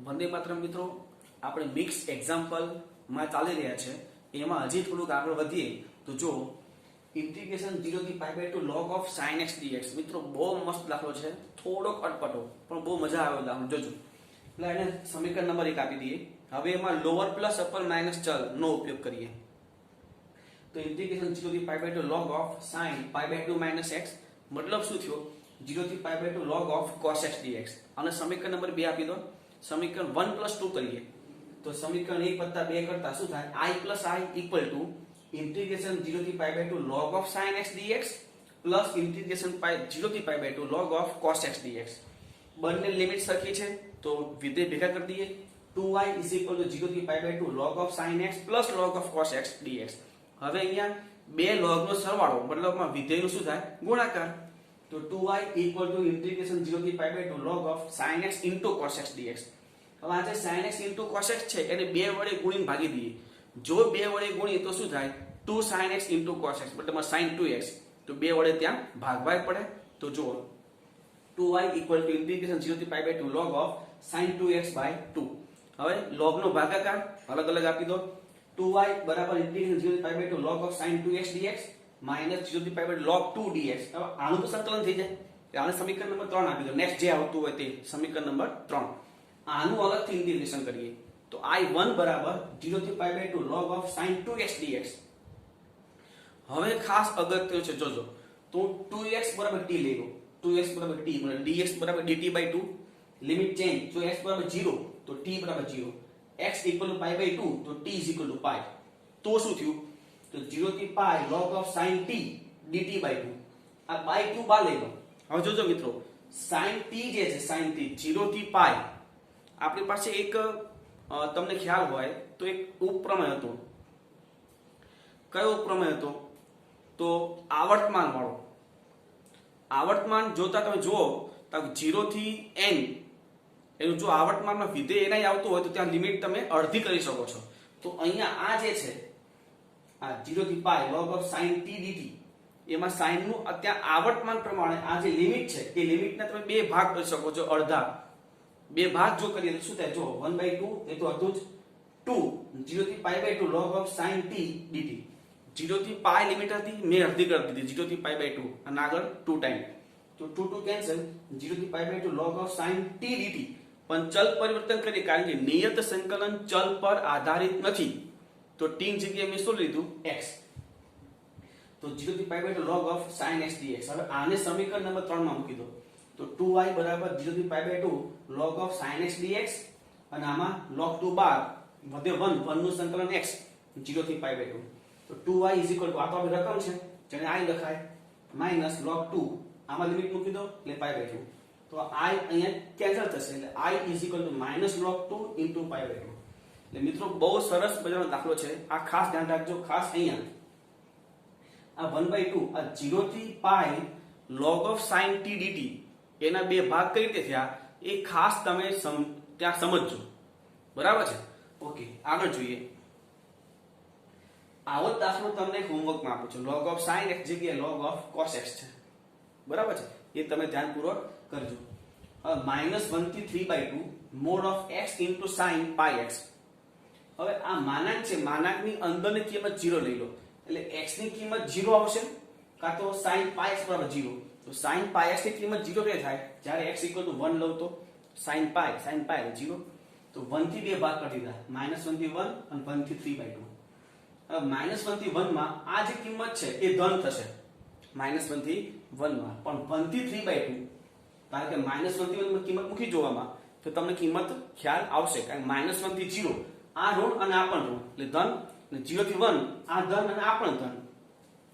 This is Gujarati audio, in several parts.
વંદે માતરમ મિત્રો, આપણે મિક્સ એક્ઝામ્પલમાં ચાલી રહ્યા છે. એમાં હજી થોડુંક આગળ વધીએ તો જો ઇન્ટિગ્રેશન 0 થી pi by 2 log of sin x dx. મિત્રો બહુ મસ્ત દાખલો છે, થોડોક અટપટો પણ બહુ મજા આવે દાખલો. જોજો એટલે એને સમીકરણ નંબર 1 આપી દઈએ. હવે એમાં લોઅર પ્લસ અપર માઇનસ ચલ નો ઉપયોગ કરીએ. તો ઇન્ટિગ્રેશન 0 થી pi by 2 log of sin pi by 2 minus x મતલબ શું થયો? 0 થી pi by 2 log of cos x dx. અને સમીકરણ નંબર 2 આપી દો. સમીકરણ 1 + 2 કરીએ તો સમીકરણ 1 + 2 કરતા શું થાય? I + I = ઇન્ટિગ્રેશન 0 થી pi by 2 log of sin x dx plus integration 0 થી pi by 2 log of cos x dx. બંને લિમિટ સરખી છે તો વિધેય ભેગા કરી દઈએ. 2y = 0 થી pi by 2 log of sin x plus log of cos x dx. હવે અહીંયા બે log નો સરવાળો મતલબમાં વિધેયનું શું થાય? ગુણાકાર. તો 2y = ઇન્ટિગ્રેશન 0 થી pi by 2 log of sin x * cos x dx. હવે આ જે sin x * cos x છે એને 2 વડે ગુણીને ભાગી દઈએ. જો 2 વડે ગુણીએ તો શું થાય? 2 sin x * cos x મતલબ sin 2x. તો 2 વડે ત્યાં ભાગવાય પડે. તો જો 2y = ઇન્ટિગ્રેશન 0 થી pi by 2 log of sin 2x/2. હવે log નો ભાગાકાર અલગ અલગ આપી દો. 2y = ઇન્ટિગ્રેશન 0 થી pi by 2 log of sin 2x dx minus 0 થી પાઈ બાય log 2 dx. હવે આનું તો સંકલન થઈ જાય. આને સમીકરણ નંબર 3 આપી દો. નેક્સ્ટ જે આવતું હોય તે સમીકરણ નંબર 3. આનું અલગથી ઇન્ટિગ્રેશન કરીએ તો I1 = 0 થી pi by 2 log of sin 2x dx. હવે ખાસ અગત્ય છે, જોજો. તો 2x = t લઈ લો. 2x = t dx = dt/2. Limit change. જો x = 0 તો t = 0. x = π/2 તો t = π. તો શું થયું? તો 0 થી π log of sin t dt/2. આ /2 બહાર લઈ લો. હવે જોજો મિત્રો, sin t જે છે sin t 0 થી π આપણી પાસે એક તમને ખ્યાલ હોય તો એક ઉપપ્રમેય હતો. કયો ઉપપ્રમેય હતો? તો આવર્તમાન વાળો. આવર્તમાન જોતા તમે જુઓ તો 0 થી n એનું જો આવર્તમાનમાં વિધેય એનાય આવતું હોય તો ત્યાં લિમિટ તમે અડધી કરી શકો છો. તો અહીંયા આ જે છે આ 0 થી π log of sin t dt એમાં sin નું અત્યારે આવર્તમાન પ્રમાણે આ જે લિમિટ છે એ લિમિટને તમે બે ભાગ કરી શકો છો. અડધા બે ભાગ જો કરીએ તો શું થાય? જો 1/2 એ તો હતું જ 2 0 થી π/2 log of sin t dt. 0 થી π લિમિટ હતી, મેં અડધી કરી દીધી 0 થી π/2 અને આગળ 2 ટાઈમ. તો 2 કેન્સલ. 0 થી π/2 log of sin t dt. પણ ચલ પરિવર્તન કરીએ કારણ કે નિયત સંકલન ચલ પર આધારિત નથી. તો t ની જગ્યાએ મેં શું લીધું? x. તો 0 થી π/2 log of sin x dx. હવે આને સમીકરણ નંબર 3 માં મૂકી દો. તો 2y = 0 થી π/2 log of sin x dx અને આમાં log 2 બાર વધે 1 નું સંકલન x 0 થી π/2. તો 2y = આ તો રકમ છે જેને i લખાય માઈનસ log 2 આમાં લિમિટ મૂકી દો એટલે π/2. તો i અહીંયા કેન્સલ થશે એટલે i = -log 2 * π/2. એટલે મિત્રો બહુ સરસ મજાનો દાખલો છે. આ ખાસ ધ્યાન રાખજો. ખાસ અહીંયા આ 1/2 આ 0 થી π log of sin t dt એના બે ભાગ કઈ રીતે થયા એ ખાસ તમે ત્યાં સમજજો. બરાબર છે? ઓકે, આગળ જોઈએ. આવો દાખલો તમને હોમવર્કમાં આપું છું. log of sin x જગ્યાએ log of cos x છે. બરાબર છે? એ તમે ધ્યાનપૂર્વક કરજો. હવે -1 થી 3/2 mod of x into sin πx. હવે આ માનાંક છે, માનાંકની અંદરની કિંમત 0 લઈ લો એટલે x ની કિંમત 0 આવશે કાં તો sin πx = 0. તો sin πx ની કિંમત 0 કે થાય જ્યારે x = 1 લઉં તો sin π 0. તો 1 થી 2 ભાગ કરી દીધા. -1 થી 1 અને 1 થી 3/2. હવે -1 થી 1 માં આ જે કિંમત છે એ ધન થશે. -1 થી 1 માં પણ 1 થી 3/2 કારણ કે -1 થી 1 માં કિંમત મૂકી જોવામાં તો તમને કિંમત ખ્યાલ આવશે. કારણ કે -1 થી 0 આ ઋણ અને આ પણ ઋણ એટલે ધન, અને 0 થી 1 આ ધન અને આ પણ ધન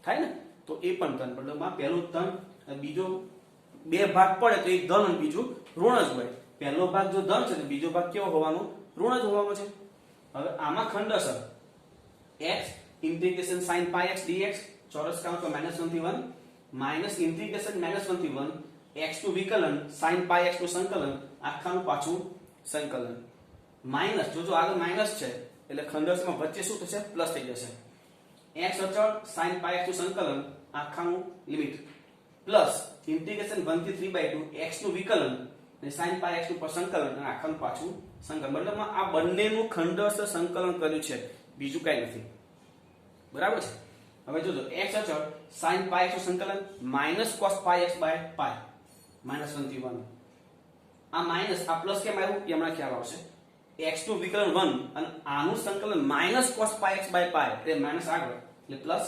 થાય ને. તો એ પણ ધન મતલબમાં પહેલું ધન અને બીજો બે ભાગ પડે તો એક ધન અને બીજું ઋણ જ હોય. પહેલો ભાગ જો ધન છે તો બીજો ભાગ કેવો હોવાનો? ઋણ જ હોવાનો છે. હવે આમાં ખંડસર x integration sin πx dx ચોરસ કૌંસમાં -1 થી 1 માઈનસ ઇન્ટિગ્રેશન -1 થી 1 x નું વિકલન sin πx નું સંકલન આખાનું પાછું સંકલન માઈનસ. જો આગળ માઈનસ છે એટલે ખંડસમાં વચ્ચે શું થશે? પ્લસ થઈ જશે. x અચળ sin πx નું સંકલન આખાનું લિમિટ પ્લસ ઇન્ટિગ્રેશન 1 થી 3/2 x નું વિકલન અને sin પાઈ x ઉપર સંકલન અને આખનું પાછું સંકલન, મતલબ આ બંનેનું ખંડસ્થ સંકલન કર્યું છે, બીજું કઈ નથી, બરાબર છે. હવે જોજો x અચળ sin પાઈ x નું સંકલન minus cos pi x by pi -1 થી 1. આ માઈનસ આ પ્લસ કેમ આવ્યું એ હમણાં ખ્યાલ આવશે. x નું વિકલન 1 અને આનું સંકલન minus cos pi x by pi એટલે માઈનસ આગળ એટલે પ્લસ,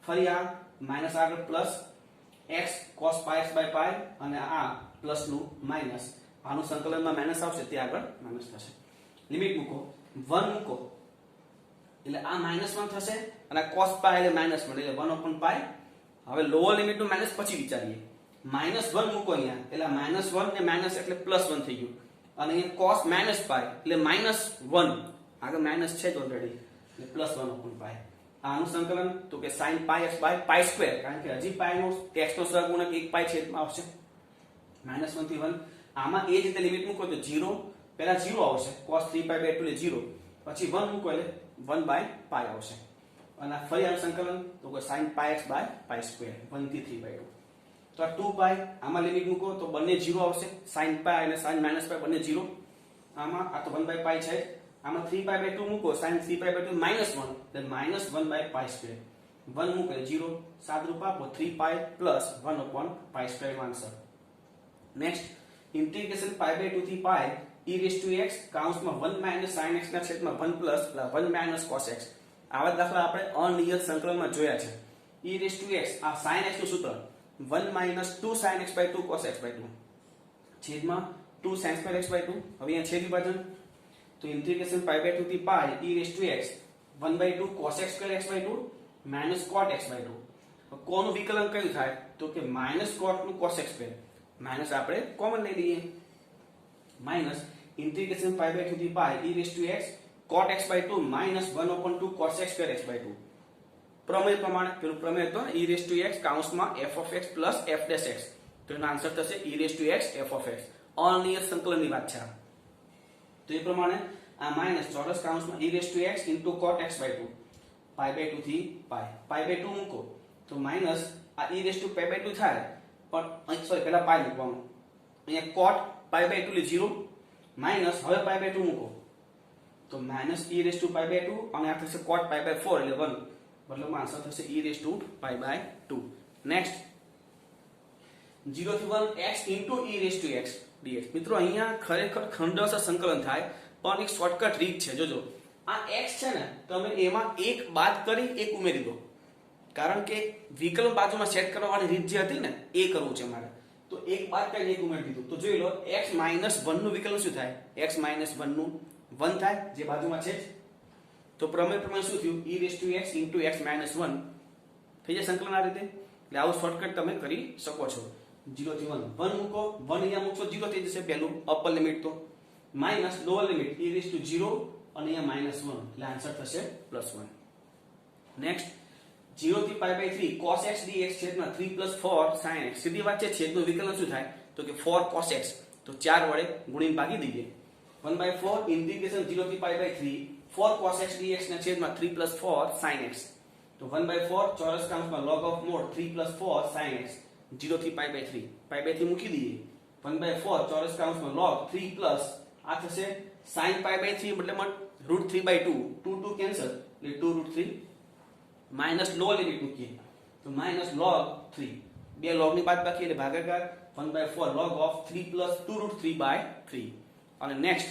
ફરી આ માઈનસ આગળ plus x cos pi x by pi અને આ પ્લસ નું માઈનસ, આનું સંકલનમાં માઈનસ આવશે તે આગળ માઈનસ થશે. લિમિટ મૂકો 1 મૂકો એટલે આ -1 થશે અને cos પાઈ એટલે -1 એટલે 1/પાઈ. હવે લોઅર લિમિટ નું માઈનસ પછી વિચારીએ. -1 મૂકો અહીંયા એટલે -1 ને માઈનસ એટલે +1 થઈ ગયું અને અહીંયા cos -પાઈ એટલે -1 આગળ માઈનસ છે જ ઓલરેડી એટલે +1/પાઈ. આનું સંકલન તો કે sin pi x by pi square, કારણ કે હજી પાઈ નો x નો સહગુણક 1 પાઈ છેદમાં આવશે -1 થી 1. આમાં એ જ રીતે લિમિટ મૂકો તો 0 પહેલા 0 આવશે cos 3 પાઈ બાય 2 એટલે 0, પછી 1 મૂકો એટલે 1/પાઈ આવશે અને ફરી આનું સંકલન તો કે sin pi x by pi square 1 થી 3/2. તો આ 2 પાઈ આમાં લિમિટ મૂકો તો બંને 0 આવશે, sin પાઈ અને sin પાઈ બંને 0. આમાં આ તો 1/પાઈ છે, આમાં 3/2 મૂકો sin 3/2 -1 એટલે -1/પાઈ સ્ક્વેર, 1 મૂકો 0, સાદરૂપ આપો 3 પાઈ પ્લસ 1/પાઈ સ્ક્વેર આન્સર. નેક્સ્ટ ઇન્ટિગ્રેશન π/2 થી પાઈ e⁻x કૌંસમાં 1 - sin x ના છેદમાં 1 પ્લસ 1 - cos x. આવા દાખલા આપણે અનિયત સંકલનમાં જોયા છે. e⁻x આ sin x નું સૂત્ર 1 - 2 sin x/2 cos x/2 છેદમાં 2 sin² x/2. હવે અહીંયા છેદ વિભાજન તો ઇન્ટિગ્રેશન π/2 થી પાઈ e⁻x 1/2 cos x² x/2 cot x/2. કોનું વિકલન કયું થાય તો કે cot નું cos x², માઈનસ આપણે કોમન લઈ લઈએ, માઈનસ ઇન્ટિગ્રેશન π/2 થી પાઈ e⁻x cot x/2 1/2 cos x² x/2. પ્રમેય પ્રમાણે પેલું પ્રમેય તો e⁻x કૌંસમાં f(x) પ્લસ f'(x) તો એનો આન્સર થશે e⁻x f(x). અનિયત સંકલનની વાત છે. તો એ પ્રમાણે આ માઈનસ ચોરસ કૌંસમાં e⁻x cot x/2 π/2 થી પાઈ π/2 મૂકો તો માઈનસ આ e⁻π/2 થાય, પણ સોરી પહેલા પાઈ મૂકવાનું, અહીંયા cot π/2 એટલે 0 માઈનસ હવે π/2 મૂકો તો માઈનસ e⁻π/2 અને આ થશે cot π/4 એટલે 1, મતલબ આન્સર થશે e⁻π/2. નેક્સ્ટ 0 થી 1 x e⁻x dx. મિત્રો અહીંયા ખરેખર ખંડસ્થ સંકલન થાય, પણ એક શોર્ટકટ રીત છે. જોજો આ x છે ને તમે એમાં એક બાદ કરી એક ઉમેરી દો, કારણ કે વિકલ્પ બાજુમાં સેટ કરવા વાળી રીત જે હતી ને એ કરવું છે મારે. તો એક બાદ કરીને એક ઉમેરી દીધું તો જોઈ લો x - 1 નું વિકલ્પ શું થાય, x - 1 નું 1 થાય જે બાજુમાં છે. તો પ્રમેય પ્રમાણે શું થયું e⁻x x - 1 થઈ જાય સંકલન આ રીતે. એટલે આવું શોર્ટકટ તમે કરી શકો છો. 0 થી 1 1 મૂકો, 1 અહીંયા મૂકશો 0 થઈ જશે પહેલું અપર લિમિટ, તો માઈનસ લોઅર લિમિટ e⁻0 અને અહીંયા -1 એટલે આન્સર થશે +1. નેક્સ્ટ 0 થી π/3 cos x dx છેદમાં 3 + 4 sin x. સીધી વાત છે, છેદનું વિકલન શું થાય તો કે 4 cos x, તો 4 વડે ગુણીને ભાગી દઈએ. 1/4 ઇન્ટિગ્રેશન 0 થી π/3 4 cos x dx ના છેદમાં 3 + 4 sin x. તો 1/4 ચોરસ કૌંસમાં log of mod 3 + 4 sin x 0 થી π/3 π/3 મૂકી દઈએ. 1/4 ચોરસ કૌંસમાં log 3 પ્લસ આ થશે sin π/3 મતલબ √3/2 2 કેન્સલ એટલે 2√3 માઈનસ લોઅર લિમિટ મૂકીએ તો log 3 બે log ની બાદ બાકી એટલે ભાગાકાર 1/4 log of 3 + 2√3/3. અને નેક્સ્ટ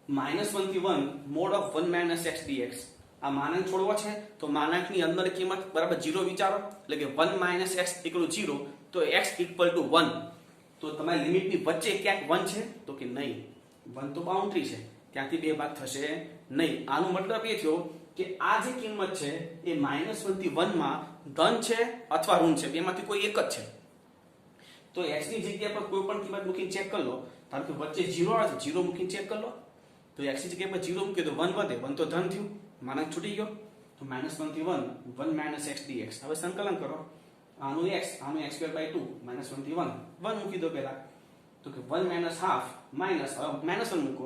-1 થી 1 mod of 1 - x dx. આ માનાંક છોડવો છે તો માનાંકની અંદર કિંમત બરાબર 0 વિચારો, એટલે કે 1 - x = 0 તો x = 1. તો તમારી લિમિટની વચ્ચે ક્યાંક 1 છે તો કે નહીં, 1 તો બાઉન્ડ્રી છે, ત્યાંથી બે ભાગ થશે નહીં. આનો મતલબ એ થયો કે આ જે કિંમત છે એ -1 થી 1 માં ધન છે અથવા ઋણ છે, બેમાંથી કોઈ એક જ છે. તો x ની જગ્યા પર કોઈ પણ કિંમત મૂકીને ચેક કરી લો, કારણ કે વચ્ચે 0 આવે છે 0 મૂકીને ચેક કરી લો. તો x ની જગ્યા પર 0 મૂકે તો 1 વધે, 1 તો ધન થયું, માનાંક છૂટી ગયો. તો -1 થી 1 1 - x dx. હવે સંકલન કરો, આનું x આનું x²/2 -1 થી 1 1 મૂકી દો પહેલા, તો કે 1 - ½ માઈનસ -1 મૂકો,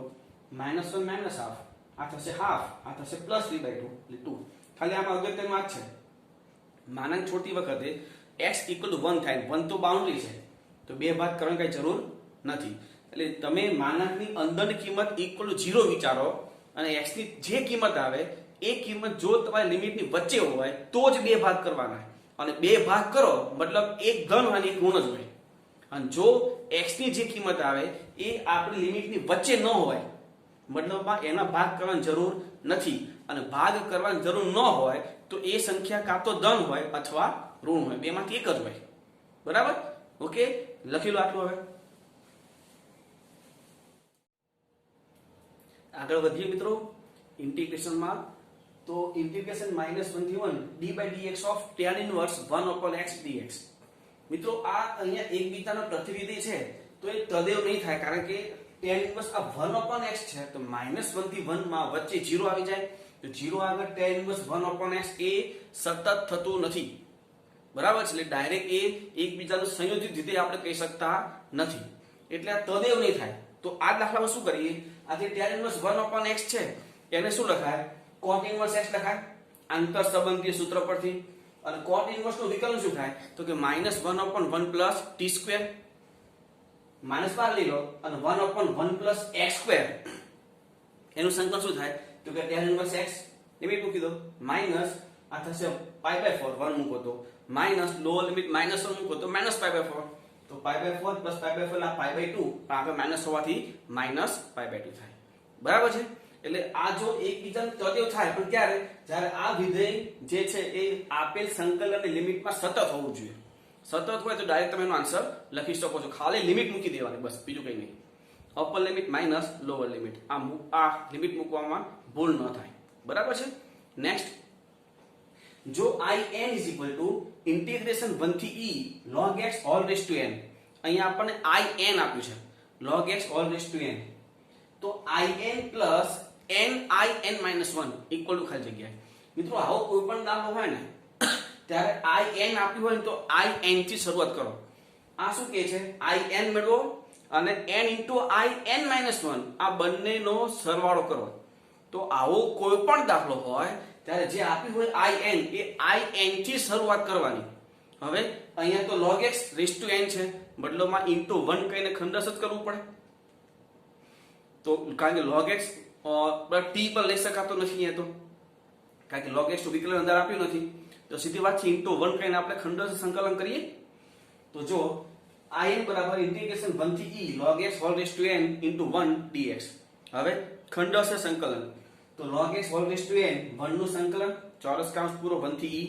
-1 - ½ આ થશે હાફ, આ થશે +3/2 એટલે 2. ખાલી આમાં અગત્યનું વાત છે, માનાંક છોડતી વખતે x = 1 થાય, 1 તો બાઉન્ડ્રી છે તો બે ભાગ કરવાની કઈ જરૂર નથી. એટલે તમે માનાંકની અંદરની કિંમત ઇક્વલ ટુ 0 વિચારો અને x ની જે કિંમત આવે એ કિંમત જો તમારી લિમિટની વચ્ચે હોય તો જ બે ભાગ કરવાના, અને બે ભાગ કરો મતલબ એક ધન અને એક ઋણ જ હોય. અને જો x ની જે કિંમત આવે એ આપણી લિમિટની વચ્ચે ન હોય મતલબમાં એના ભાગ કરવાની જરૂર નથી, અને ભાગ કરવાની જરૂર ન હોય તો એ સંખ્યા કાં તો ધન હોય અથવા ઋણ હોય, બેમાંથી એક જ હોય. બરાબર? ઓકે, લખી લો આટલું. હવે આગળ વધીએ મિત્રો ઇન્ટિગ્રેશનમાં. તો ઇન્ટિગ્રેશન -1 થી 1 d by dx of tan inverse 1 upon x dx. મિત્રો આ અહીંયા એકબીજાનો પ્રતિનિધિ છે તો એ તદેવ નહીં થાય, કારણ કે tan inverse આ 1 upon x છે તો -1 થી 1 માં વચ્ચે 0 આવી જાય, તો 0 આગળ tan inverse 1 upon x એ સતત થતું નથી. બરાબર છે? એટલે ડાયરેક્ટ એ એકબીજાનું સંયોજિત રીતે આપણે કહી શકતા નથી, એટલે આ તદેવ નહીં થાય. તો આ દાખલામાં શું કરીએ, આ જે tan inverse 1 upon x છે એને શું લખાય, cot inverse x લખાય આંતર સંબંધીય સૂત્ર પરથી. અને cot inverse નું વિકલન શું થાય તો કે -1 upon 1 plus t square, minus બહાર લઈ લો અને 1 upon 1 plus x square એનું સંકલન શું થાય તો કે tan inverse x લિમિટ મૂકી દો, માઇનસ આ થશે pi by 4 1 મૂકો તો માઇનસ લોઅર લિમિટ -1 મૂકો તો -pi by 4, તો pi by 4 plus pi by 4 આ pi by 2 પણ આગળ માઇનસ હોવાથી -pi by 2 થાય. બરાબર છે? એટલે આ જો એકબીજાનું તદેવ થાય પણ ક્યારે, જ્યારે આ વિધેય જે છે એ આપેલ સંકલનની લિમિટમાં સતત હોવું જોઈએ. સતત હોય તો ડાયરેક્ટ તમે એનો આન્સર લખી શકો છો, ખાલી લિમિટ મૂકી દેવાની બસ, બીજું કંઈ નહીં. Upper limit minus lower limit, આ લિમિટ મૂકવામાં ભૂલ ન થાય. બરાબર છે? નેક્સ્ટ, જો in is equal to integration 1 થી e log x all raised to n, અહીંયા આપણને in આપ્યું છે log x all raised to n, તો in plus n minus 1 equal to ખાલી જગ્યા. મિત્રો આવો કોઈ પણ દાખલો હોય ને ત્યારે in આપ્યું હોય ને તો in થી શરૂઆત કરો. આ શું કહે છે, in મેળવો અને n into in minus 1 આ બંનેનો સરવાળો કરો. તો આવો કોઈ પણ દાખલો હોય ત્યારે જે આપ્યું હોય in એ in થી શરૂઆત કરવાની. હવે અહીંયા તો log x raised to n છે, બદલોમાં into 1 કહીને ખંડસ જ કરવું પડે, તો કારણ કે log x t પર લઈ શકાતો નથી અહીંયા, તો કારણ કે log x નું વિકલન અંદર આપ્યું નથી, તો સીધી વાત છે into 1 કહીને આપણે ખંડસ સંકલન કરીએ. તો જો in બરાબર ઇન્ટિગ્રેશન 1 થી e log x whole raised to n into 1 dx. હવે ખંડસ સંકલન, તો log x whole raised to n 1 નું સંકલન ચોરસ કૌંસ પૂરો 1 થી e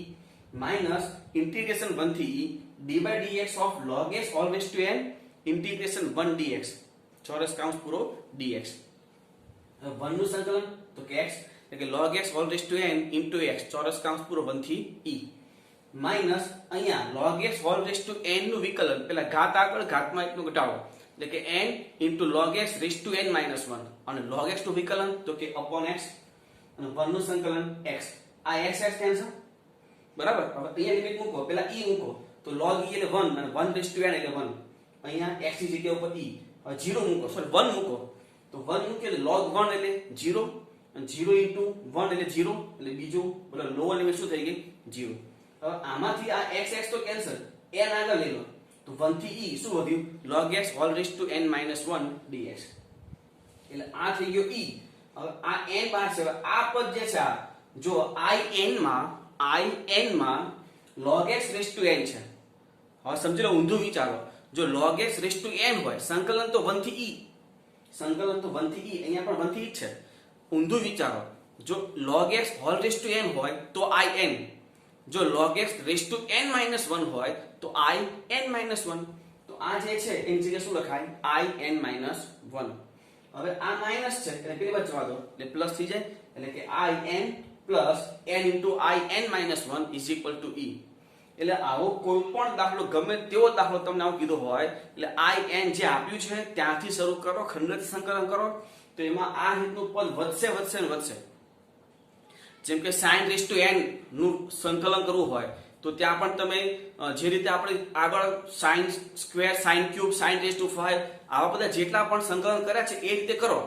માઈનસ ઇન્ટિગ્રેશન 1 થી e d by dx of log x whole raised to n integration 1 dx ચોરસ કૌંસ પૂરો dx. હવે 1 નું સંકલન તો કે x એટલે કે log x whole raised to n into x ચોરસ કૌંસ પૂરો 1 થી e માઈનસ અહીંયા log x whole raised to n નું વિકલન, પેલા ઘાત આગળ ઘાતમાં એકનો ઘટાડો એટલે કે n into log x raised to n minus 1, અને log x નું વિકલન તો કે upon x અને 1 નું સંકલન x. આ x કેન્સલ. બરાબર? હવે અહીંયા લિમિટ મૂકો, પેલા e મૂકો તો log e એટલે 1 અને 1 raised to n એટલે 1, અહીંયા x ની જગ્યા ઉપર e. હવે 0 મૂકો, સોરી 1 મૂકો તો 1 મૂકે એટલે log 1 એટલે 0 અને 0 into 1 એટલે 0, એટલે બીજું બોલો લોઅર લિમિટ શું થઈ ગઈ 0. હવે આમાંથી આ x તો કેન્સલ, n આગળ લઈ લો તો 1 થી e શું વધ્યું log x whole raised to n minus 1 dx, એટલે આ થઈ ગયો e. હવે આ n બહાર છે, આ પદ જે છે આ જો in માં log x raised to n છે. હવે સમજી લો, ઊંધું વિચારો, જો log x raised to n હોય સંકલન તો 1 થી e, સંકલન તો 1 થી e, અહીંયા પણ 1 થી e છે. ઊંધું વિચારો, જો log x whole raised to n હોય તો in, જો log x raised to n minus 1 હોય તો in minus 1, તો આ જે છે એની જગ્યાએ શું લખાય in minus 1. હવે આ માઈનસ છે એટલે પેલી બાજુ જવા દો એટલે પ્લસ થઈ જાય, એટલે કે in plus n into in minus 1 is equal to e. એટલે આવો કોઈ પણ દાખલો ગમે તેવો દાખલો તમને આવો કીધો હોય એટલે in જે આપ્યું છે ત્યાંથી શરૂ કરો, ખંડથી સંકલન કરો, તો એમાં આ રીતનું પદ વધશે વધશે ને વધશે. જેમ કે sin raised to n નું સંકલન કરવું હોય તો ત્યાં પણ તમે જે રીતે આપણે આગળ sin square, sin cube, sin raised to 5 આવા બધા જેટલા પણ સંકલન કર્યા છે એ રીતે કરો,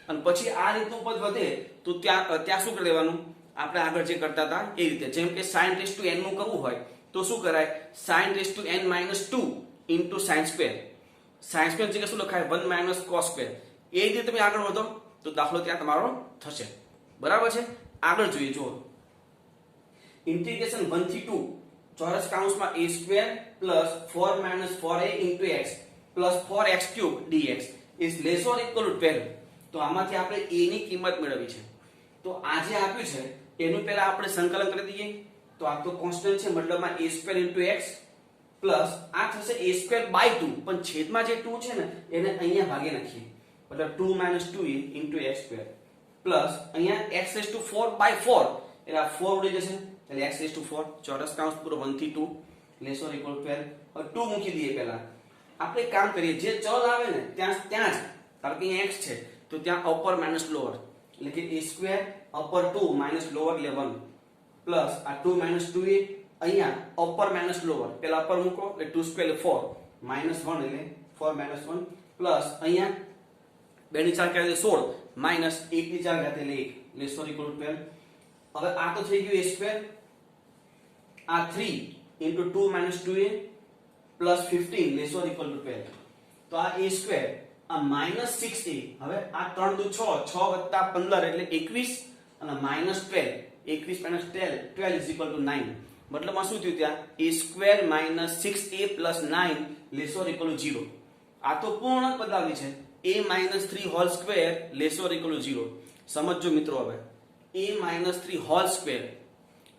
અને પછી આ રીતનું પદ વધે તો ત્યાં શું કરી લેવાનું, આપણે આગળ જે કરતા હતા એ રીતે. જેમ કે sin raised to n નું કરવું હોય તો શું કરાય sin raised to n minus 2 into sin square, sine square જગ્યાએ શું લખાય 1 માઇનસ કોસ સ્ક્વેર. એ રીતે તમે આગળ વધો તો દાખલો ત્યાં તમારો થશે. બરાબર છે. આગળ જોઈએ જુઓ ઇન્ટિગ્રેશન 1 થી 2 ચોરસ કૌંસમાં a square plus 4 minus 4a into x plus 4x cube dx is less or equal to 12. તો આમાંથી આપણે a ની કિંમત મેળવવી છે. તો આ જે આપ્યું છે એનું પહેલા આપણે સંકલન કરી દઈએ. તો આ તો કોન્સ્ટન્ટ છે મતલબમાં a square into x plus આ થશે a સ્ક્વેર બાય 2 પણ છેદમાં જે 2 છે ને એને અહીંયા ભાગી નાખીએ મતલબ 2 minus 2a into x square plus અહીંયા x રેઝ ટુ 4 બાય 4 એટલે આ 4 ઉડી જશે એટલે x રેઝ ટુ 4 ચોરસ કૌંસ પૂરો 1 થી 2 લેસ ઓર ઇક્વલ 12. હવે 2 મૂકી દઈએ પહેલા. આપણે કામ કરીએ જે ચલ આવે ને ત્યાં જ ધારો કે અહીંયા x છે તો ત્યાં અપર માઇનસ લોઅર એટલે કે a square upper 2 minus lower એટલે 1 પ્લસ આ 2 માઇનસ 2a અહીંયા અપર માઇનસ લોઅર પહેલા અપર મૂકો એટલે 2 સ્ક્વેર એટલે 4 માઇનસ 1 એટલે 4 માઇનસ 1 પ્લસ અહીંયા 2 ની 4 કરે 16 માઇનસ 1 ની 4 ઘાત એટલે 1 લેસ ઓર ઇક્વલ 12. હવે આ તો થઈ ગયું a સ્ક્વેર આ 3 into 2 minus 2a plus 15 less or equal to 12. તો આ a સ્ક્વેર આ minus 6a હવે આ 3 દુ 6 6 વત્તા 15 એટલે 21 અને minus 12 21 minus 12 is equal to 9. મતલબમાં શું થયું ત્યાં a square minus 6a plus 9 less or equal to 0. આ તો પૂર્ણ પદ આવી છે a minus 3 whole square less or equal to 0. સમજજો મિત્રો હવે a minus 3 હોલ સ્ક્વેર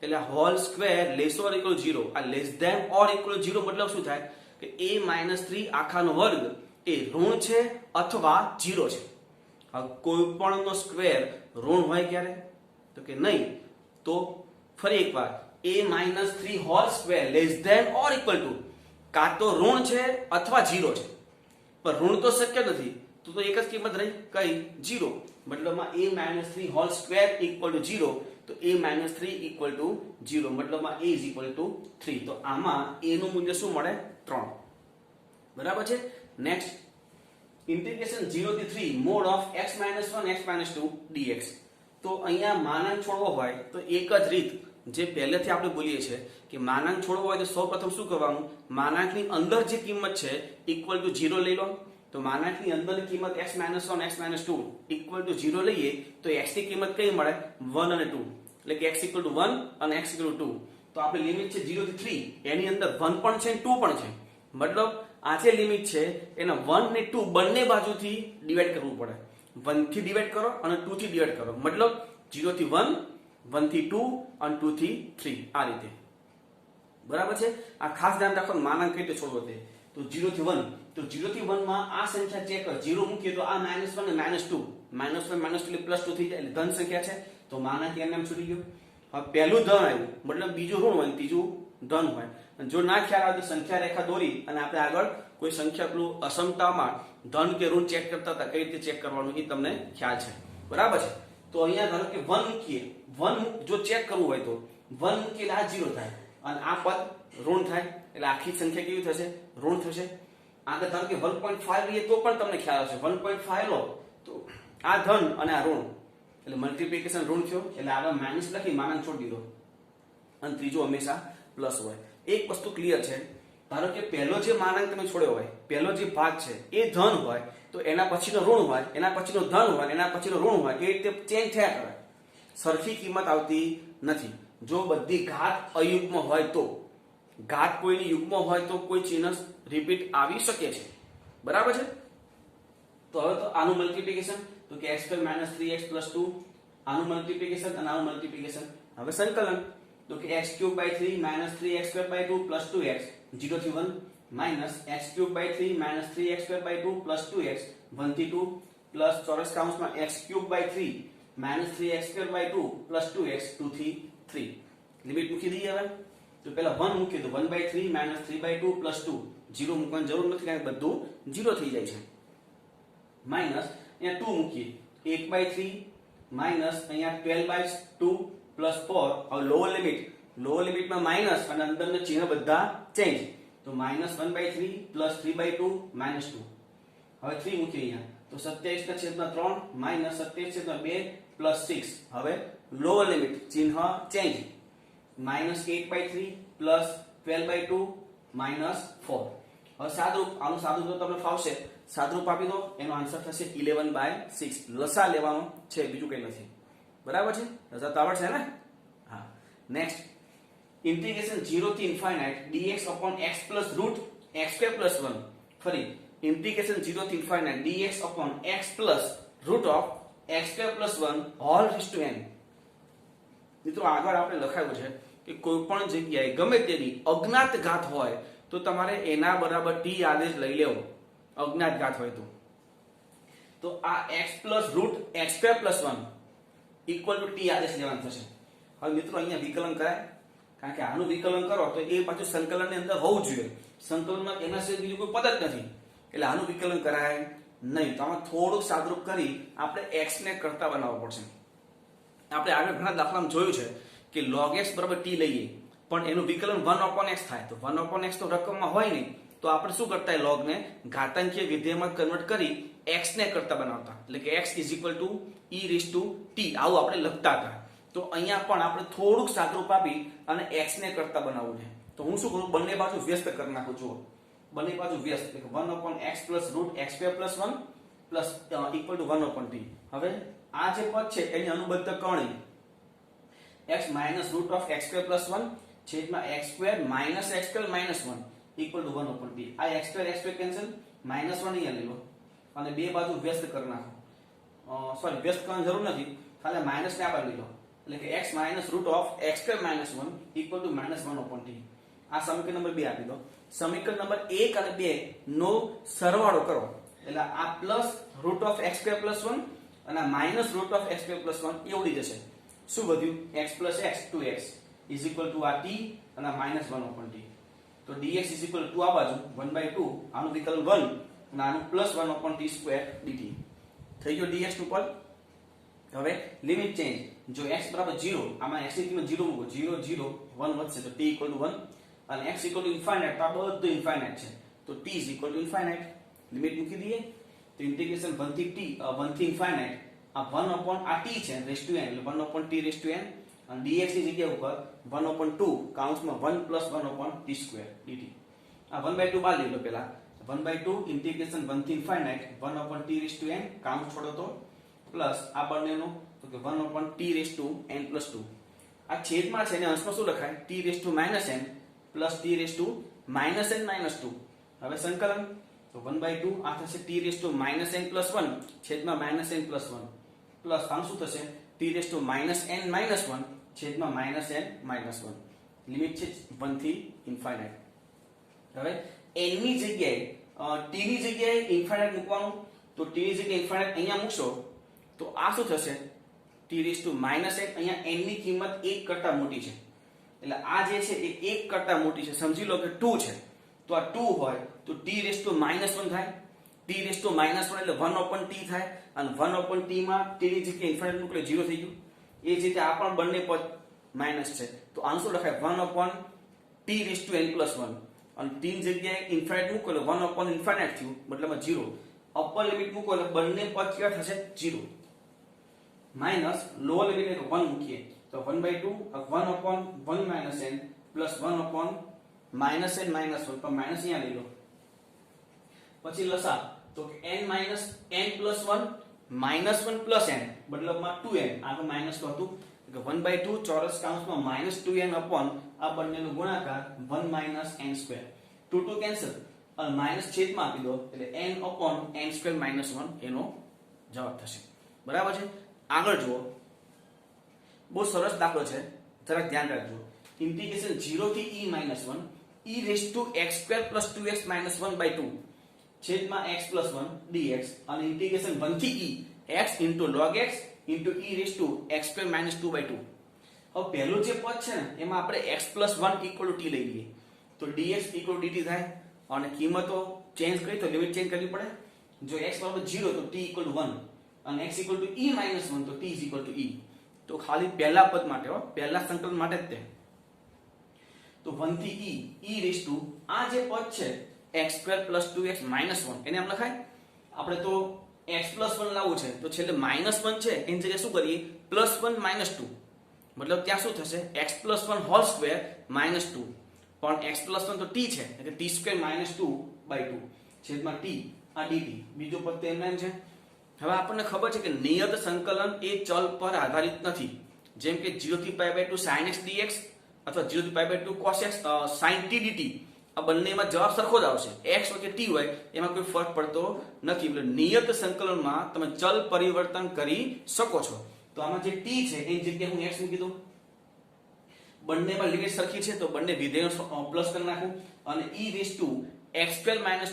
એટલે whole square less or equal 0 આ લેસ ધેન ઓર ઇક્વલ 0 મતલબ શું થાય કે a minus 3 આખાનો વર્ગ એ ઋણ છે અથવા 0 છે. હવે કોઈ પણ નો સ્ક્વેર ઋણ હોય ક્યારે તો કે નહીં. તો ફરી એકવાર a minus 3 whole square less than or equal to કાં તો ઋણ છે અથવા 0 છે પણ ઋણ તો શક્ય નથી તો એક જ કિંમત રહી કઈ 0 મતલબમાં a minus 3 whole square equal to 0 તો a minus 3 ઇક્વલ ટુ 0 મતલબમાં a is equal to 3. તો આમાં a નું મૂલ્ય શું મળે 3. બરાબર છે. નેક્સ્ટ ઇન્ટિગ્રેશન 0 થી 3 mode of x minus 1 x minus 2 dx. તો અહીંયા માનાંક છોડવો હોય તો એક જ રીત જે પહેલેથી આપણે બોલીએ છે કે માનાંક છોડવો હોય તો સૌપ્રથમ શું કરવાનું માનાંકની અંદર જે કિંમત છે ઇક્વલ ટુ 0 લઈ લો. તો માનાંકની અંદરની કિંમત x minus 1 x minus 2 equal to 0 લઈએ તો x ની કિંમત કઈ મળે 1 અને 2 એટલે કે x ઇક્વલ ટુ 1 અને x ઇક્વલ ટુ 2. તો આપણી લિમિટ છે 0 થી 3 એની અંદર 1 પણ છે 2 પણ છે મતલબ આ જે લિમિટ છે એને 1 ને 2 બંને બાજુથી ડિવાઈડ કરવું પડે. 1 થી ડિવાઈડ કરો અને 2 થી ડિવાઈડ કરો મતલબ 0 થી 1 1 થી 2 અને 2 થી 3 આ રીતે. બરાબર છે. આ ખાસ ધ્યાન રાખો માનાંક કઈ રીતે છોડવો તે. તો 0 થી 1 તો 0 થી 1 માં આ સંખ્યા ચેક કર 0 મૂકીએ તો આ -1 અને -2 -1 -2 એટલે +2 થઈ જાય એટલે ધન સંખ્યા છે તો માનાંક એમ છૂટી ગયો. હવે પહેલું ધન આવ્યું મતલબ બીજું ઋણ હોય ત્રીજું ધન હોય. જો ના ખ્યાલ આવે તો સંખ્યા રેખા દોરી અને આપણે આગળ કોઈ સંખ્યા પેલું અસમતામાં ધન કે ઋણ ચેક કરતા હતા કઈ રીતે ચેક કરવાનું એ તમને ખ્યાલ છે. બરાબર છે. તો અહીંયા ધારો કે 1 મૂકીએ 1 જો ચેક કરવું હોય તો 1 મૂકીએ આ 0 થાય અને આ પદ ઋણ થાય એટલે આખી સંખ્યા કેવી થશે ઋણ થશે. આગળ ધારો કે 1.5 લઈએ તો પણ તમને ખ્યાલ હશે 1.5 લો તો આ ધન અને આ ઋણ એટલે મલ્ટીપ્લિકેશન ઋણ થયો એટલે આગળ માઇનસ લખી માનાંક છોડી દીધો અને ત્રીજો હંમેશા પ્લસ હોય. એક વસ્તુ ક્લિયર છે ધારો કે પહેલો જે માનાંક તમે છોડ્યો હોય પહેલો જે ભાગ છે એ ધન હોય તો એના પછીનો ઋણ હોય એના પછીનો ધન હોય એના પછીનો ઋણ હોય એ રીતે ચેન્જ થયા કરે સરખી કિંમત આવતી નથી. જો બધી ઘાત અયુગ્મ હોય તો ઘાત કોઈની યુગ્મ હોય તો કોઈ ચિહ્ન રિપીટ આવી શકે છે. બરાબર છે. તો હવે તો આનું મલ્ટીપ્લિકેશન તો કે x² - 3x + 2 આનું મલ્ટીપ્લિકેશન અને આનું મલ્ટીપ્લિકેશન. હવે સંકલન તો કે x³ / 3 - 3x² / 2 + 2x 0 થી 1 માઈનસ x³ / 3 - 3x² / 2 + 2x 1 થી 2 પ્લસ ચોરસ કૌંસમાં x³ / 3 - 3x² / 2 + 2x 2 થી 3. લિમિટ મૂકી દઈએ હવે તો પહેલા 1 મૂકીએ તો 1/3 - 3/2 + 2 0 મૂકવાની જરૂર નથી કારણ કે બધું 0 થઈ જાય છે. માઈનસ અહીંયા 2 મૂકીએ 8/3 માઈનસ અહીંયા 12/2 + 4. હવે લોઅર લિમિટમાં માઈનસ અને અંદરના ચિહ્ન બધા ચેન્જ તો -1/3 + 3/2 - 2. હવે 3 મૂકીએ અહીંયા તો 27/3 -27/2 + 6. હવે લોઅર લિમિટ ચિહ્ન ચેન્જ -8/3 + 12/2 - 4. હવે સાદરૂપ, આનું સાદરૂપ તો તમને ફાવશે, સાદરૂપ આપી દો, એનો આન્સર થશે 11/6. લસા લેવાનો છે, બીજું કંઈ નથી. બરાબર છે? લસા તો આવડશે ને? હા. નેક્સ્ટ, ઇન્ટિગ્રેશન 0 થી infinite dx upon x plus root x square plus 1. ફરી ઇન્ટિગ્રેશન 0 થી infinite dx upon x plus root of x square plus 1 all raised to n. મિત્રો આગળ આપણે લખાયું છે કે કોઈ પણ જગ્યાએ ગમે તેની અજ્ઞાત ઘાત હોય તો તમારે એના બરાબર t આદેશ લઈ લેવો, અજ્ઞાત ઘાત હોય તો આ x plus root x square plus 1 equal to t આદેશ લેવાનું થશે. હવે મિત્રો અહીંયા વિકલન કરાય, કારણ કે આનું વિકલન કરો તો એ પાછું સંકલનની અંદર હોવું જોઈએ, સંકલનમાં એના સિવાય બીજું કોઈ પદ જ નથી, એટલે આનું વિકલન કરાય નહીં. તો આમાં થોડુંક સાદરૂપ કરી આપણે x ને કરતા બનાવવો પડશે. આપણે આગળ ઘણા દાખલામાં જોયું છે કે log x બરાબર t લઈએ પણ એનું વિકલન 1/x થાય, તો 1/x તો રકમમાં હોય નહીં, તો આપણે શું કરતા log ને ઘાતાંકીય વિધેયમાં કન્વર્ટ કરી x ને કરતા બનાવતા, એટલે કે x e raised to t આવું આપણે લખતા હતા. તો અહીંયા પણ આપણે થોડુંક સાદરૂપ આપી અને x ને કરતા બનાવવું છે. તો હું શું કરું, બંને બાજુ વ્યસ્ત કરી નાખું. જુઓ, બંને બાજુ વ્યસ્ત, એટલે 1/x plus root x square plus 1 plus equal to 1/t. હવે આ જે પદ છે એની અનુબદ્ધ કરણી x minus root of x square plus 1 છેદમાં x square minus x square minus 1 equal to 1/t. આ x square કેન્સલ, minus 1 અહીંયા લઈ લો અને બે બાજુ વ્યસ્ત કરી નાખો. સોરી, વ્યસ્ત કરવાની જરૂર નથી, ખાલી માઈનસ ને આપણે લઈ લો, એટલે કે x minus root of x square minus 1 equal to minus 1/t. આ સમીકરણ નંબર 2 આપી દો. સમીકરણ નંબર 1 અને 2 નો સરવાળો કરો, એટલે આ plus root of x square plus 1 અને minus root of x square plus 1 એ ઉડી જશે. શું વધ્યું, x plus x 2x is equal to આ t અને minus 1/t. તો dx is equal to આ બાજુ 1/2, આનું વિકલન 1 અને આનું plus 1/t square dt. થઈ ગયો dx નું પદ. હવે લિમિટ ચેન્જ, જો x બરાબર 0, આમાં x ની કિંમત 0 મૂકો, 0 0 1 વધશે તો t equal to 1 અને x equal to infinite તો આ બધું infinite છે, તો t is equal to infinite. Limit મૂકી દઈએ તો ઇન્ટિગ્રેશન 1 થી infinite આ 1 upon આ t છે raised to n, એટલે 1/t raised to n અને dx ની જગ્યા ઉપર 1/2 કાઉન્સમાં 1 plus 1/t square dt. આ 1/2 બાદ લઈ લો પહેલા, 1/2 ઇન્ટિગ્રેશન 1 થી infinite 1/t raised to n કાઉન્સ છોડો તો પ્લસ આ બંનેનું તો કે 1/t raised to n plus 2. આ છેદમાં છે ને અંશમાં શું લખાય, t raised to minus n plus t raised to minus n minus 2. હવે સંકલન તો 1/2 આ થશે t raised to minus n plus 1 છેદમાં minus n plus 1 પ્લસ આમ શું થશે t raised to minus n minus 1 છેદમાં minus n minus 1. લિમિટ છે 1 થી ઇન્ફાઇનાઇટ. હવે n ની જગ્યાએ t ની જગ્યાએ ઇન્ફાઇનાઇટ મૂકવાનું, તો t ની જગ્યાએ ઇન્ફાઇનાઇટ અહીંયા મૂકશો તો આ શું થશે t raised to minus n, અહીંયા n ની કિંમત 1 કરતા મોટી છે, એટલે આ જે છે એ 1 કરતા મોટી છે. સમજી લો કે 2 છે, તો આ 2 હોય તો t raised to minus 1 થાય, t raised to minus 1 એટલે 1/t થાય અને 1/t માં t ની જગ્યાએ ઇન્ફાઇનાઇટ મૂકલે 0 થઈ ગયું. એ જ રીતે આ પણ બંને પદ માઈનસ છે, તો આનું શું લખાય 1/t raised to n plus 1 અને t ની જગ્યાએ ઇન્ફાઇનાઇટ મૂકો એટલે 1/infinite થયું, મતલબમાં 0. અપર લિમિટ મૂકો એટલે બંને પદ કેવા થશે 0 માઈનસ લોઅર લિમિટ એટલે 1 મૂકીએ તો 1/2 1/1 minus n plus 1/n minus 1 પણ માઈનસ અહીંયા લઈ લો. પછી લસા તો કે n minus n plus 1 minus 1 plus n મતલબમાં 2n, આગળ માઈનસ તો હતું કે 1/2 ચોરસ કૌંસમાં minus 2n upon આ બંનેનો ગુણાકાર 1 minus n square, 2 કેન્સલ અને માઈનસ છેદમાં આપી દો એટલે n upon n square minus 1 એનો જવાબ થશે. બરાબર છે. આગળ જુઓ, બહુ સરસ દાખલો છે, જરાક ધ્યાન રાખજો. ઇન્ટિગ્રેશન 0 થી e minus 1 e raised to x square plus 2x minus 1/2 છેદમાં x plus 1 dx અને ઇન્ટિગ્રેશન 1 થી e x into log x into e raised to x square minus 2/2. હવે પહેલું જે પદ છે ને એમાં આપણે x plus 1 equal to t લઈ લઈએ તો dx equal to dt થાય અને કિંમતો ચેન્જ કરી તો લિમિટ ચેન્જ કરવી પડે. જો x બરાબર 0 તો t equal to 1 અને x equal to e minus 1 તો t is equal to e. તો ખાલી પહેલા પદ માટે પહેલા સંકલન માટે જ તે. તો 1 થી e raised to આ જે પદ છે x square plus 2x minus 1 એને આમ લખાય. આપણે તો x plus 1 લાવવું છે તો છેલ્લે minus 1 છે એની જગ્યાએ શું કરીએ plus 1 minus 2, મતલબ ત્યાં શું થશે x plus 1 whole square minus 2 પણ x plus 1 તો t છે એટલે t square minus 2 2 છેદમાં t આ dt બીજો પદ તો એમ છે. હવે આપણને ખબર છે કે નિયત સંકલન એ ચલ પર આધારિત નથી. જેમ કે 0 થી π/2 sin x dx અથવા 0 થી π/2 cos x sin t dt આ બંનેમાં જવાબ સરખો જ આવશે. x હોય કે t હોય એમાં કોઈ ફરક પડતો નથી. એટલે નિયત સંકલનમાં તમે ચલ પરિવર્તન કરી શકો છો. તો આમાં જે t છે એની જગ્યાએ હું x મૂકી દઉં. બંનેમાં લિમિટ સરખી છે તો બંને વિધેયો પ્લસ કરી નાખું અને e x² -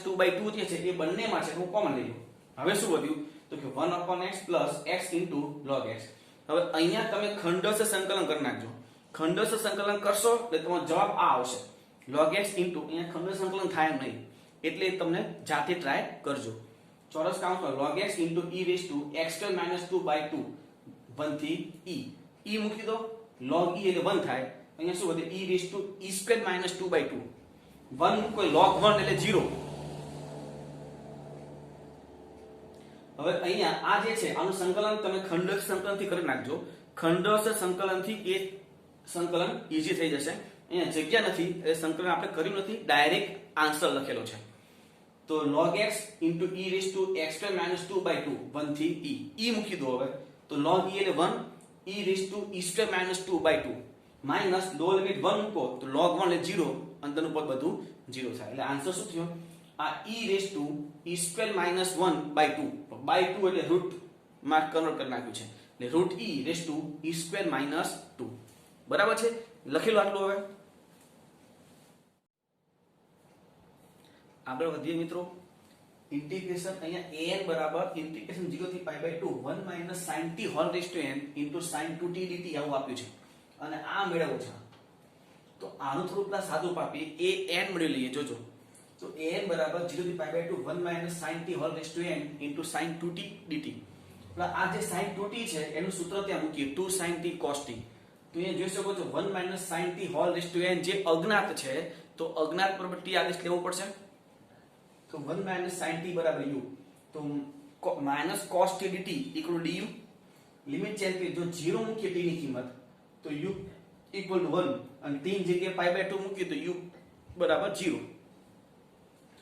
2/2 જે છે એ બંનેમાં છે હું કોમન લઈ લઉં. હવે શું વધ્યું તો કે 1/x + x * log x. હવે અહીંયા તમે ખંડસ્થ સંકલન કરી નાખજો. ખંડસ્થ સંકલન કરશો એટલે તમારો જવાબ આ આવશે log x અહીંયા ખંડસ્થ સંકલન થાય એમ નહીં એટલે તમને જાતે ટ્રાય કરજો. ચોરસ કૌંસમાં log x e x² - 2/2 1 થી e મૂકી દો. log e એટલે 1 થાય. અહીંયા શું વધે e² - 2/2 1 મૂકો log 1 એટલે 0. હવે અહીંયા આ જે છે આનું સંકલન તમે ખંડસ્થ સંકલનથી કરી નાખજો. ખંડસ્થ સંકલનથી એ સંકલન ઈઝી થઈ જશે. અહીંયા જગ્યા નથી એટલે સંકલન આપણે કર્યું નથી, ડાયરેક્ટ આન્સર લખેલો છે. તો log x e x² - 2/2 1 થી e મૂકી દો. હવે તો log e એટલે 1 e x² - 2/2 માઈનસ લો લિમિટ 1 મૂકો તો log 1 એટલે 0 અંદરનું પદ બધું 0 થાય. એટલે આન્સર શું થયો આ e² - 1/2 /2 એટલે રૂટ માં કન્વર્ટ કરી નાખ્યું છે એટલે √e² - 2 બરાબર છે. લખેલું આટલું. હવે આગળ વધીએ મિત્રો. ઇન્ટિગ્રેશન અહીંયા an બરાબર ઇન્ટિગ્રેશન 0 થી π/2 1 - sin t whole raise to n into sin 2t dt આવું આપ્યું છે અને આ મેળવવું છે. તો આનું થોડું પ્લસ સાદું પાપી an મેળવી લઈએ. જોજો તો an બરાબર 0 થી π/2 1 - sin t whole raise to n into sin 2t dt. એટલે આ જે sin 2t છે એનું સૂત્ર ત્યાં મૂકીએ 2 sin t cos t. તો અહીંયા જોઈ શકો છો 1 - sin t whole raise to n જે અજ્ઞાત છે તો અજ્ઞાત બરાબર t આદેશ લેવો પડશે. તો 1 - sin t બરાબર u તો -cos t dt = du. Limit change કરી જો 0 મૂકીએ t ની કિંમત તો u = 1 અને t ની જગ્યાએ π/2 મૂકીએ તો u બરાબર 0.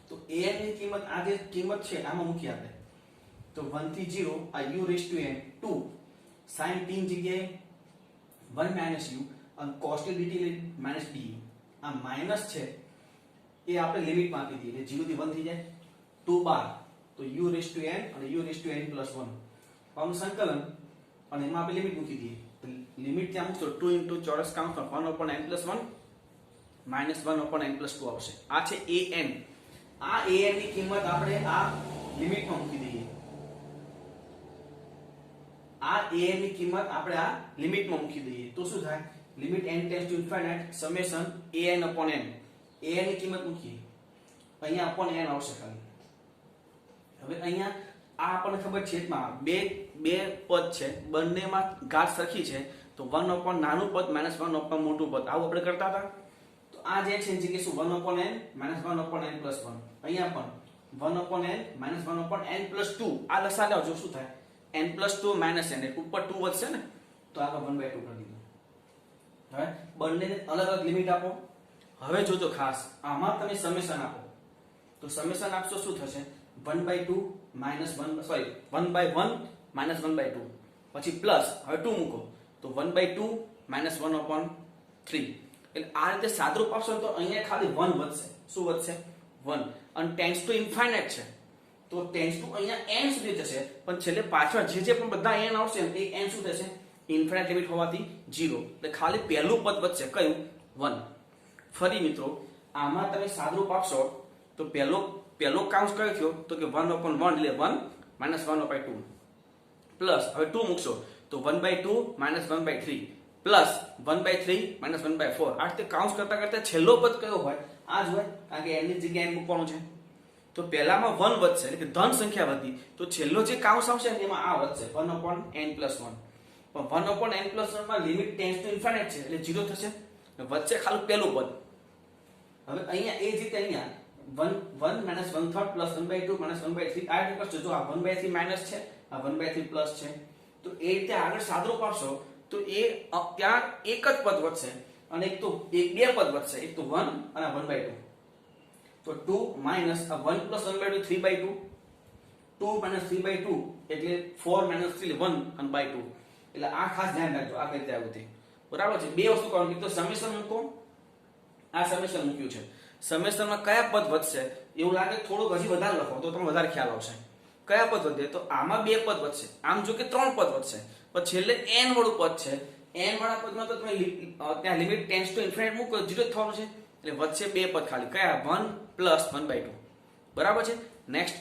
તો an ની કિંમત આ જે કિંમત છે આમાં મૂકી આપણે તો 1 થી 0 આ u raise to n 2 sin t ની જગ્યાએ 1 - u અને cos t dt - du. આ માઈનસ છે એ આપણે લિમિટ માં આપી દઈએ એટલે 0 થી 1 થઈ જાય 2 બાર તો u રેઝ ટુ n અને u રેઝ ટુ n + 1 આનું સંકલન અને એમાં આપણે લિમિટ મૂકી દઈએ. લિમિટ ત્યાં મૂકશો 2 * ચોરસ કૌંસમાં 1/n + 1 - 1/n + 2 આવશે. આ છે an. આ an ની કિંમત આપણે આ લિમિટમાં મૂકી દઈએ. આ an ની કિંમત આપણે આ લિમિટમાં મૂકી દઈએ તો શું થાય limit n tends to infinite summation an/n. an ની કિંમત મૂકીએ અહીંયા upon n આવશે ખાલી. હવે અહીંયા આ આપણને ખબર છે માં બે પદ છે બંનેમાં ઘાત સરખી છે તો 1 નાનું પદ -1 મોટું પદ આવું આપણે કરતા હતા. તો આ જે છે કે શું 1/n - 1/n + 1 અહીંયા પણ 1/n - 1/n + 2 આ લસા લાવજો શું થાય n + 2 - n એટલે ઉપર 2 વધશે ને તો આગળ 1/2 કરી દીધું. હવે બંનેને અલગ અલગ લિમિટ આપો. હવે જોજો ખાસ આમાં તમે સમેશન આપો તો સમેશન આપશો શું થશે 1/2 - 1/1 - 1/2 પછી પ્લસ હવે 2 મૂકો તો 1/2 - 1/3. એટલે આ રીતે સાદરૂપ આપશો તો અહીંયા ખાલી 1 વધશે. શું વધશે 1 અને ટેન્ડ્સ ટુ ઇન્ફાઇનાઇટ છે તો ટેન્ડ્સ ટુ અહીંયા n સુધી જશે પણ છેલ્લે પાછળ જે પણ બધા n આવશે એ n શું થશે ઇન્ફાઇનાઇટ લિમિટ હોવાથી 0 એટલે ખાલી પહેલું પદ વધશે કયું 1. ફરી મિત્રો આમાં તમે સાદરૂપ આપશો તો પહેલો કાઉન્સ કયો થયો તો કે 1/1 એટલે 1 - 1/2 પ્લસ હવે 2 મૂકશો તો 1/2 - 1/3 પ્લસ 1/3 - 1/4. આ રીતે કાઉન્સ કરતા કરતા છેલ્લો પદ કયો હોય આ જ હોય કારણ કે n ની જગ્યાએ n મૂકવાનું છે. તો પહેલામાં 1 વધશે એટલે કે ધન સંખ્યા વધી તો છેલ્લો જે કાઉન્સ આવશે એમાં આ વધશે 1/n + 1. પણ 1/n + 1 માં લિમિટ ટેન્ડ્સ ટુ ઇન્ફાઇનાઇટ છે એટલે 0 થશે વચ્ચે ખાલી પહેલું પદ. હવે અહીંયા એ જ રીતે અહીંયા 1 - 1/3 + 1/2 - 1/3 આ રીતે કરશો જો આ 1/3 માઈનસ છે આ 1/3 પ્લસ છે તો એ રીતે આગળ સાદરૂપ આપશો તો એ ત્યાં એક જ પદ વધશે અને એક તો બે પદ વધશે એક તો 1 અને 1/2. તો 2 માઇનસ 1 પ્લસ 1/2 3/2, 2 માઇનસ 3/2 એટલે 4 માઇનસ 3 એટલે 1 અને બાય 2. એટલે આ ખાસ ધ્યાન રાખજો આ કઈ રીતે આવ્યું તે. બરાબર છે. બે વસ્તુ કરવાની, તો સમેશન મૂકો, આ સમેશન મૂક્યું છે. સમેશનમાં કયા પદ વધશે એવું લાગે થોડુંક હજી વધારે લખો તો તમને વધારે ખ્યાલ આવશે. કયા પદ વધે, તો આમાં બે પદ વધશે, આમ જો કે ત્રણ પદ વધશે, પણ છેલ્લે n વાળું પદ છે. n વાળા પદમાં તો તમે ત્યાં લિમિટ ટેન્ડ્સ ટુ ઇન્ફિનિટ મૂકો 0 થવાનું છે, એટલે વચ્ચે બે પદ ખાલી કયા 1 પ્લસ 1/2. બરાબર છે. નેક્સ્ટ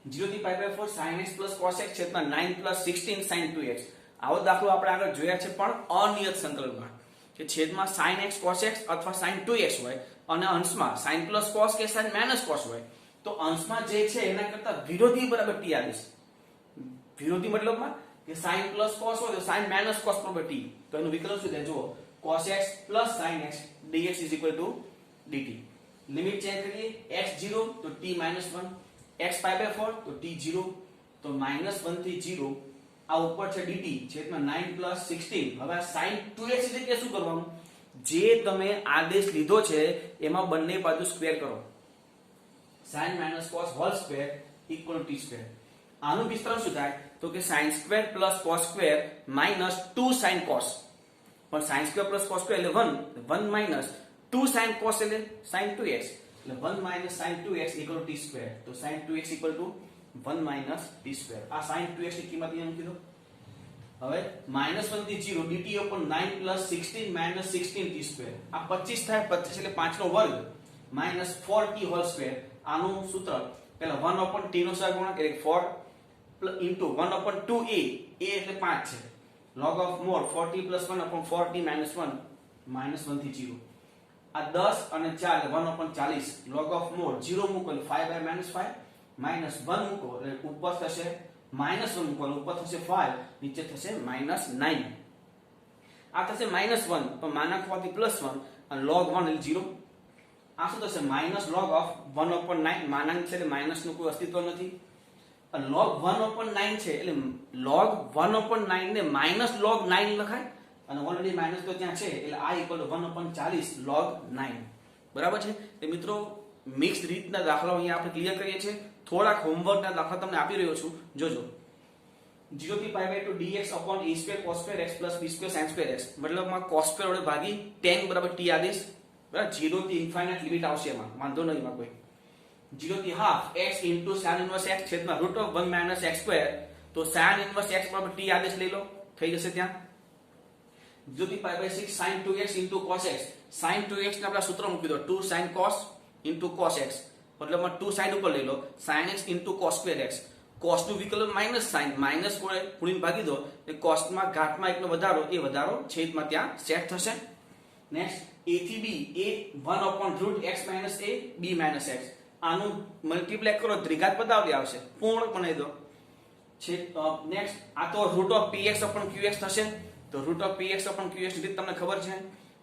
0 થી π/4 sin x plus cos x છેદમાં 9 plus 16 sin 2x. આવો દાખલો આપણે આગળ જોયા છે પણ અનિયત સંકલનમાં, કે છેદમાં sin x cos x અથવા sin 2x હોય અને અંશમાં sin plus cos કે sin minus cos હોય, તો અંશમાં જે છે એના કરતા વિરોધી બરાબર t આવીશ. વિરોધી મતલબમાં કે sin plus cos હોય તો sin minus cos બરાબર t. તો એનું વિકલન શું થાય જુઓ, cos x plus sin x dx is equal to dt. Limit change કરીએ, x 0 તો t minus 1, x π/4 તો t 0, તો -1 થી 0 આ ઉપર છે dt છેદમાં 9 plus 16. હવે આ sin 2x એટલે શું કરવાનું, જે તમે આદેશ લીધો છે એમાં બંને બાજુ સ્ક્વેર કરો, sin minus cos whole square equal to t square. આનું વિસ્તરણ શું થાય, તો કે sin square plus cos square minus 2 sin cos. પણ sin square plus cos square એટલે 1 minus 2 sin cos એટલે sin 2x, એટલે 1 minus sin 2x equal to t square. તો sin 2x equal to 1 minus t square. આ sin 2x ની કિંમત અહીંયા મૂકી દો. હવે -1 થી 0 dt upon 9 plus 16 minus 16 t square. આ 25 થાય, 25 એટલે 5 નો વર્ગ minus 4t whole square. આનું સૂત્ર પહેલા 1 upon t નો સહગુણક એટલે 4 into 1 upon 2a, a એટલે 5 છે, log of more 4t plus 1 upon 4t minus 1 -1 થી 0. આ 10 અને 4 એટલે 1 upon 40, log of more 0 મૂકો એટલે 5/-5 minus 1 મૂકો એટલે ઉપર થશે -1 મૂકો એટલે ઉપર થશે 5, નીચે થશે -9. આ થશે -1 તો માનાંક હોવાથી +1 અને log 1 એટલે 0. આ શું થશે માઇનસ log of 1/9, માનાંક છે એટલે માઇનસ નું કોઈ અસ્તિત્વ નથી. અને log 1/9 છે એટલે log 1/9 ને માઇનસ log 9 લખાય, અને ઓલરેડી માઇનસ તો ત્યાં છે એટલે આ ઇક્વલ 1/40 log 9. બરાબર છે. તો મિત્રો મિક્સ રીતના દાખલાઓ અહીંયા આપણે ક્લિયર કરીએ છીએ. થોડાક હોમવર્કના દાખલા તમને આપી રહ્યો છું, જોજો. 0 થી π/2 dx upon a square cos square x plus b square sin square x. મતલબમાં cos square વડે ભાગી tan બરાબર t આદેશ. બરાબર, 0 થી ઇન્ફાઇનાઇટ લિમિટ આવશે એમાં, વાંધો નહીં એમાં કોઈ. 0 થી half x into sin inverse x છેદમાં √1 minus x square. તો sin inverse x બરાબર t આદેશ લઈ લો, થઈ જશે ત્યાં. 0 થી π/6 sin 2x into cos x. sin 2x ને આપણે સૂત્ર મૂકી દો, 2 sin cos into cos x. મતલબમાં 2 sin ઉપર લઈ લો, sin x into cos square x. cos નું વિકલન માઇનસ sin, માઇનસ ગુણીને ભાગી દો એટલે cos માં ઘાતમાં એકનો વધારો, એ વધારો છેદમાં ત્યાં સેટ થશે. નેક્સ્ટ a થી b, a 1/√x minus a b minus x. આનું મલ્ટીપ્લાય કરો દ્વિઘાત પદ આવશે, પૂર્ણ બનાવી દો. નેક્સ્ટ આ તો √px/qx થશે, તો √px/qx ની રીત તમને ખબર છે.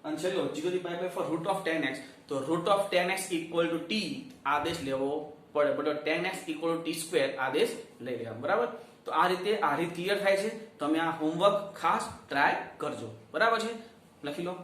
અને ચલો 0 થી π/4 √10x, તો √10x equal to t આદેશ લેવો પડે, બરાબર. 10x equal to t square આદેશ લઈ લેવા, બરાબર. તો આ રીતે આ રીત ક્લિયર થાય છે. તમે આ હોમવર્ક ખાસ ટ્રાય કરજો, બરાબર છે. લખી લો.